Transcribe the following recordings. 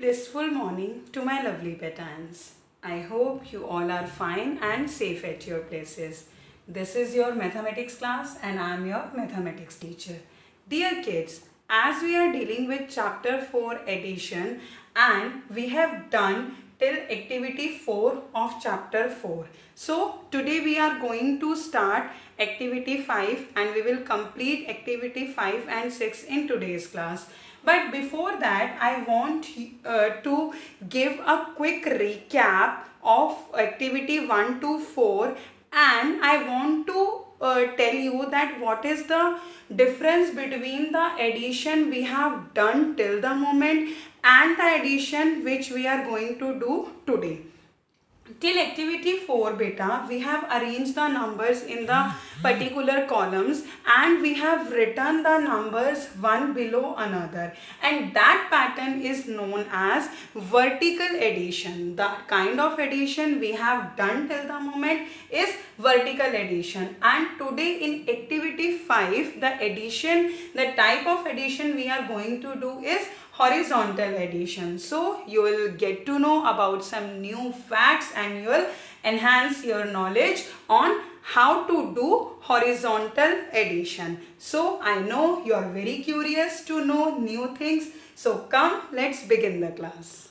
blissful morning to my lovely petans. I hope you all are fine and safe at your places. This is your mathematics class and I am your mathematics teacher. Dear kids, as we are dealing with chapter 4 addition and we have done till activity 4 of chapter 4. So today we are going to start activity 5 and we will complete activity 5 and 6 in today's class. But before that, I want to give a quick recap of activity 1 to 4 and I want to tell you that what is the difference between the addition we have done till the moment and the addition which we are going to do today. Till activity 4 beta, we have arranged the numbers in the particular columns and we have written the numbers one below another, and that pattern is known as vertical addition. The kind of addition we have done till the moment is vertical addition, and today in activity 5 the type of addition we are going to do is horizontal addition. So you will get to know about some new facts and you will enhance your knowledge on how to do horizontal addition. So I know you are very curious to know new things. So come, let's begin the class.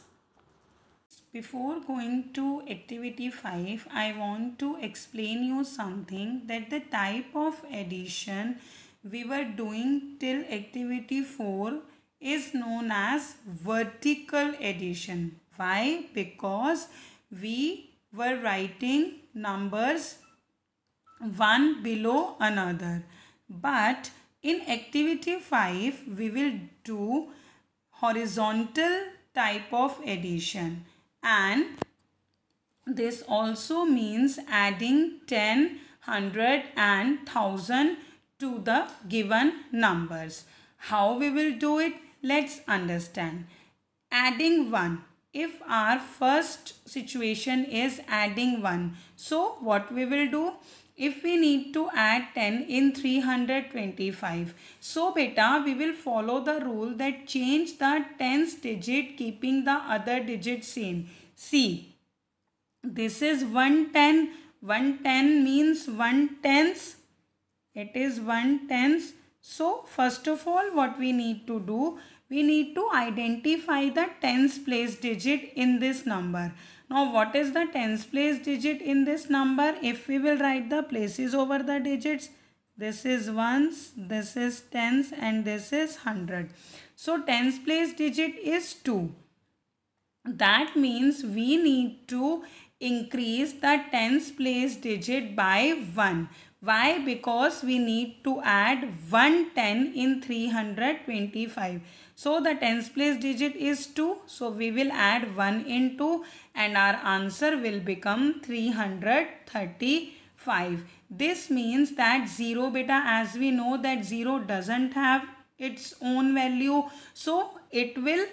Before going to activity 5, I want to explain you something, that the type of addition we were doing till activity 4 is known as vertical addition. Why? Because we were writing numbers one below another. But in activity 5, we will do horizontal type of addition. And this also means adding 10, 100 and 1000 to the given numbers. How we will do it? Let's understand. Adding 1. If our first situation is adding 1, so what we will do? If we need to add 10 in 325, so beta we will follow the rule that change the tens digit keeping the other digit same. See, this is 110. 110 means 1/10. It is 1/10. So first of all, what we need to do, we need to identify the tens place digit in this number. Now what is the tens place digit in this number? If we will write the places over the digits, this is ones, this is tens and this is 100. So tens place digit is 2. That means we need to increase the tens place digit by 1. Why? Because we need to add 110 in 325. So the tens place digit is 2. So we will add 1 in 2 and our answer will become 335. This means that 0 beta, as we know that 0 doesn't have its own value. So it will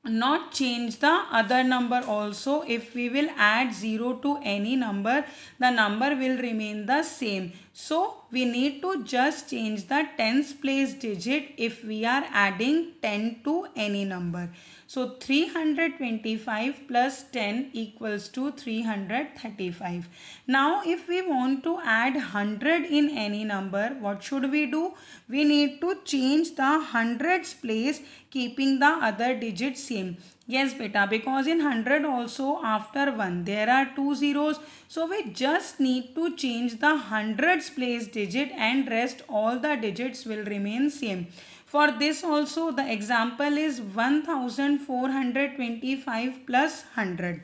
not change the other number also. If we will add 0 to any number, the number will remain the same. So we need to just change the tens place digit if we are adding 10 to any number. So 325 plus 10 equals to 335. Now if we want to add 100 in any number, what should we do? We need to change the hundreds place keeping the other digit same. Yes beta, because in 100 also after 1 there are 2 zeros. So we just need to change the hundreds place digit and rest all the digits will remain same. For this also the example is 1425 plus 100.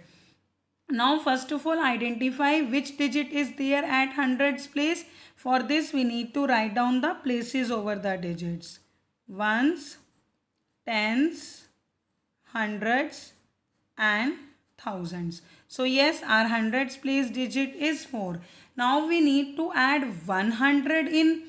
Now first of all identify which digit is there at hundreds place. For this we need to write down the places over the digits. Ones, tens, hundreds and thousands. So yes, our hundreds place digit is 4. Now we need to add 100 in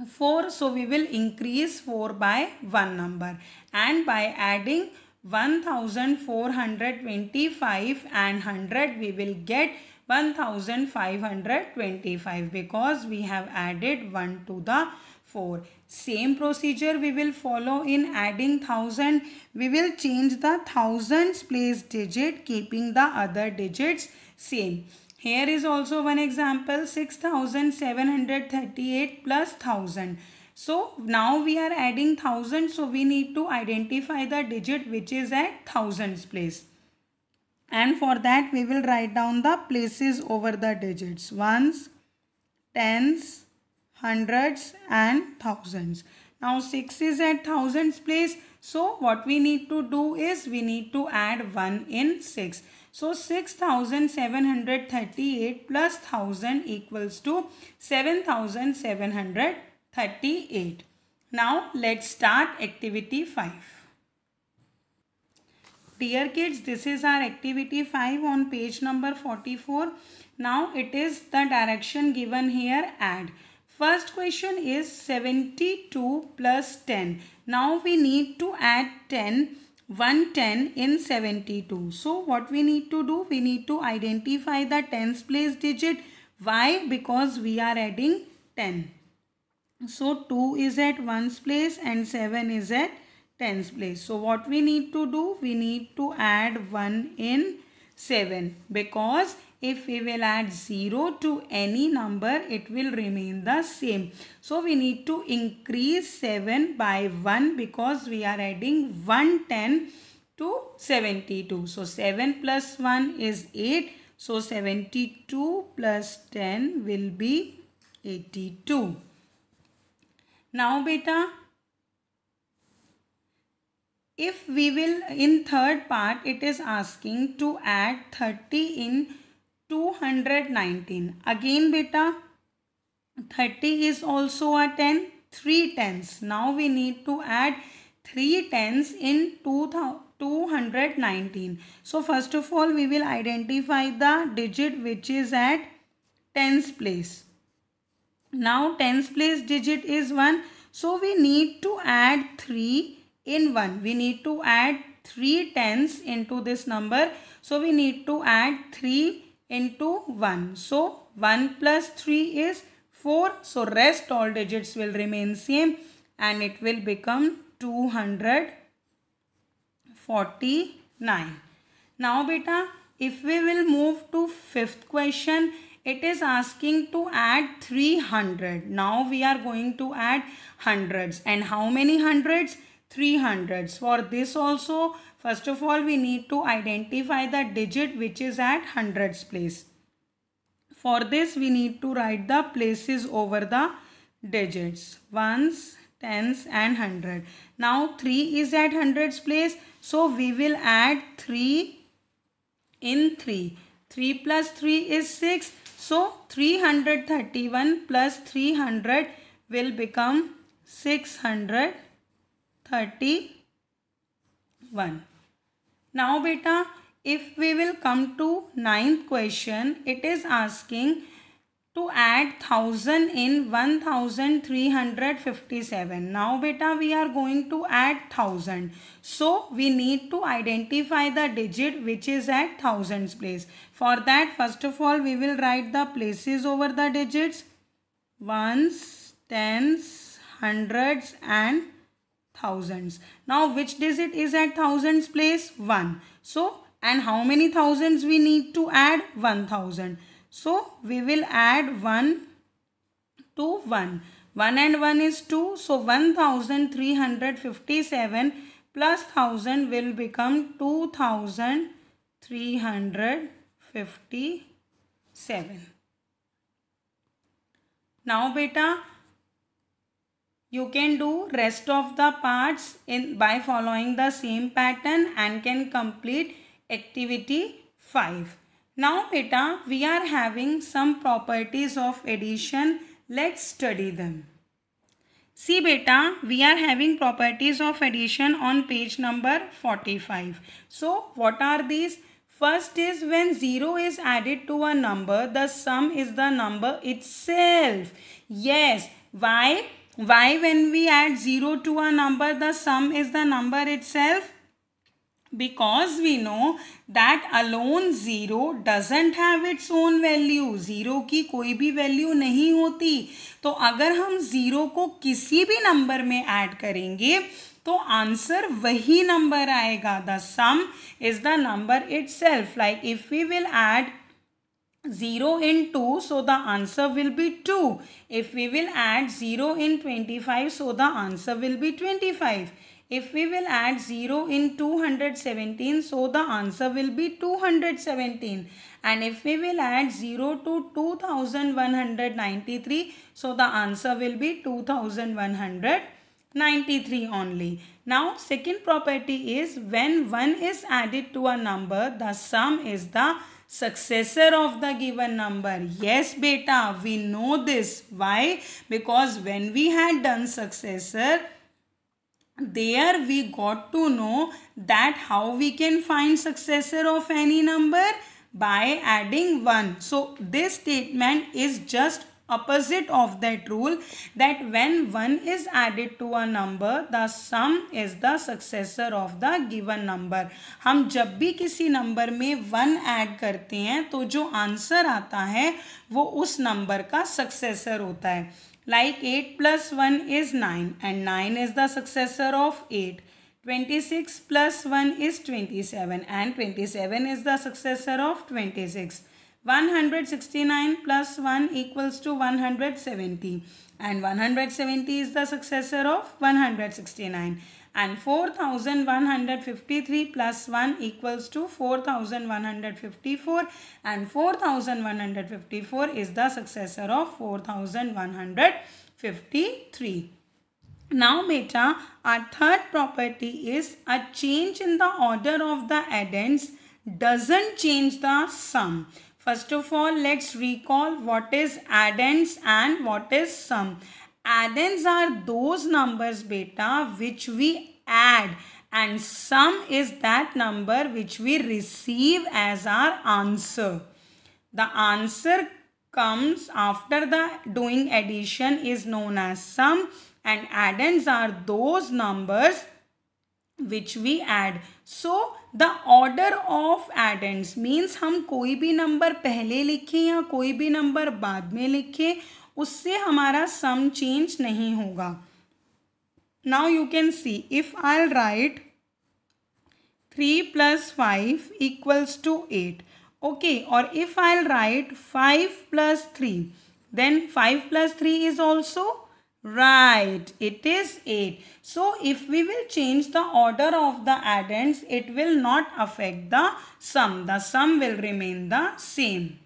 4. So we will increase 4 by 1 number, and by adding 1425 and 100 we will get 1525 because we have added 1 to the 4. Same procedure we will follow in adding 1000. We will change the thousands place digit, keeping the other digits same. Here is also one example, 6738 plus 1000. So now we are adding 1000, so we need to identify the digit which is at thousands place. And for that we will write down the places over the digits, ones, tens, hundreds and thousands. Now 6 is at thousands place. So what we need to do is we need to add 1 in 6. So 6738 plus 1000 equals to 7738. Now let's start activity 5. Dear kids, this is our activity 5 on page number 44. Now it is the direction given here, add. First question is 72 plus 10. Now we need to add 10, 110 in 72. So what we need to do? We need to identify the tens place digit. Why? Because we are adding 10. So 2 is at ones place and 7 is at tens place. So what we need to do? We need to add 1 in 7, because if we will add 0 to any number, it will remain the same. So we need to increase 7 by 1 because we are adding 110 to 72. So 7 plus 1 is 8. So 72 plus 10 will be 82. Now beta, if we will, in third part, it is asking to add 30 in 219. Again beta, 30 is also a 10, 3 tens. Now we need to add 3 tens in 219. So first of all, we will identify the digit which is at tens place. Now tens place digit is 1. So we need to add 3 in 1. We need to add 3 tens into this number. So we need to add 3 into 1. So 1 plus 3 is 4. So rest all digits will remain same and it will become 249. Now beta, if we will move to fifth question, it is asking to add 300. Now we are going to add hundreds. And how many hundreds? 3 hundreds. For this also, first of all, we need to identify the digit which is at hundreds place. For this, we need to write the places over the digits, ones, tens and 100. Now 3 is at hundreds place. So we will add 3 in 3. 3 plus 3 is 6. So 331 plus 300 will become 631. Now beta, if we will come to ninth question, it is asking to add 1000 in 1357. Now beta, we are going to add 1000. So we need to identify the digit which is at thousands place. For that, first of all, we will write the places over the digits, ones, tens, hundreds and thousands. Now which digit is at thousands place? 1. So, and how many thousands we need to add? 1000. So we will add 1 to 1. 1 and 1 is 2. So 1357 plus 1000 will become 2357. Now beta, you can do rest of the parts by following the same pattern and can complete activity 5. Now beta, we are having some properties of addition. Let's study them. See beta, we are having properties of addition on page number 45. So what are these? First is when 0 is added to a number, the sum is the number itself. Yes. Why? Why when we add 0 to a number, the sum is the number itself? Because we know that alone 0 doesn't have its own value. 0 की कोई भी value नहीं होती. तो अगर हम 0 को किसी भी नंबर में ऐड करेंगे तो आंसर वही नंबर आएगा. The some is the number itself. Like if we will add 0 in 2, so the answer will be 2. If we will add 0 in 25, so the answer will be 25. If we will add 0 in 217, so the answer will be 217. And if we will add 0 to 2193, so the answer will be 2193 only. Now, second property is when 1 is added to a number, the sum is the successor of the given number. Yes, beta, we know this. Why? Because when we had done successor, there we got to know that how we can find successor of any number by adding 1. So this statement is just opposite of that rule, that when 1 is added to a number, the sum is the successor of the given number. हम जब भी किसी number में 1 add करते हैं तो जो answer आता है वो उस नंबर का सक्सेसर होता है. Like 8 plus 1 is 9 and 9 is the successor of 8. 26 plus 1 is 27 and 27 is the successor of 26. 169 plus 1 equals to 170 and 170 is the successor of 169. And 4153 plus 1 equals to 4154 and 4154 is the successor of 4153. Now beta, our third property is a change in the order of the addends doesn't change the sum. First of all, let's recall what is addends and what is sum. Addends are those numbers beta which we add, and sum is that number which we receive as our answer. The answer comes after the doing addition is known as sum, and addends are those numbers which we add. So the order of addends means हम कोई भी number पहले लिखें या कोई भी number बाद में लिखें, उससे हमारा सम चेंज नहीं होगा. Now you can see, if I'll write 3 plus 5 equals to 8, okay, or if I'll write 5 plus 3, then 5 plus 3 is also right, it is 8. So if we will change the order of the addends, it will not affect the sum. The sum will remain the same.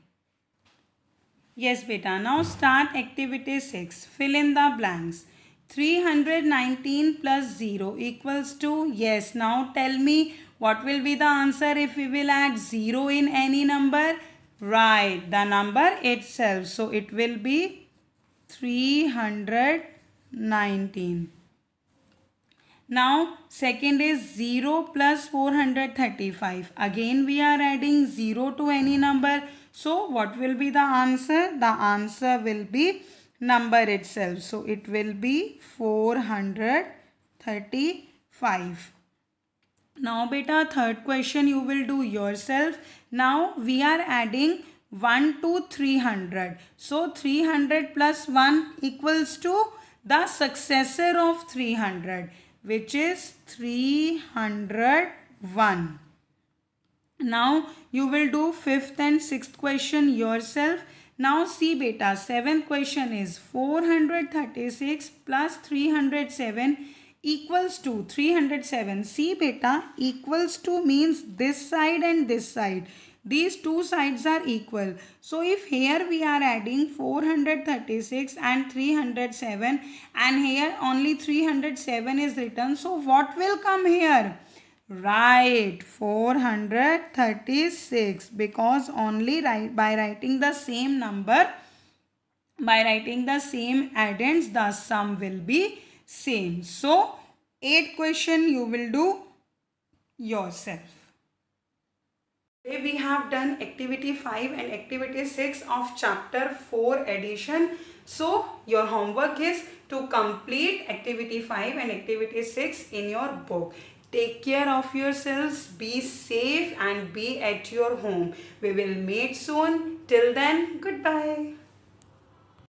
Yes beta, now start activity 6. Fill in the blanks. 319 plus 0 equals to, yes, now tell me what will be the answer if we will add 0 in any number. Right, the number itself. So it will be 319. Now second is 0 plus 435. Again we are adding 0 to any number. So what will be the answer? The answer will be number itself. So it will be 435. Now beta, third question you will do yourself. Now we are adding 1 to 300. So 300 plus 1 equals to the successor of 300, which is 301. Now you will do fifth and sixth question yourself. Now see beta, seventh question is 436 plus 307 equals to 307. See beta, equals to means this side and this side. These two sides are equal. So if here we are adding 436 and 307 and here only 307 is written. So what will come here? Right, 436, because only by writing the same number, by writing the same addends, the sum will be same. So 8th question you will do yourself. Today we have done activity 5 and activity 6 of chapter 4 addition. So your homework is to complete activity 5 and activity 6 in your book. Take care of yourselves, be safe and be at your home. We will meet soon. Till then, goodbye.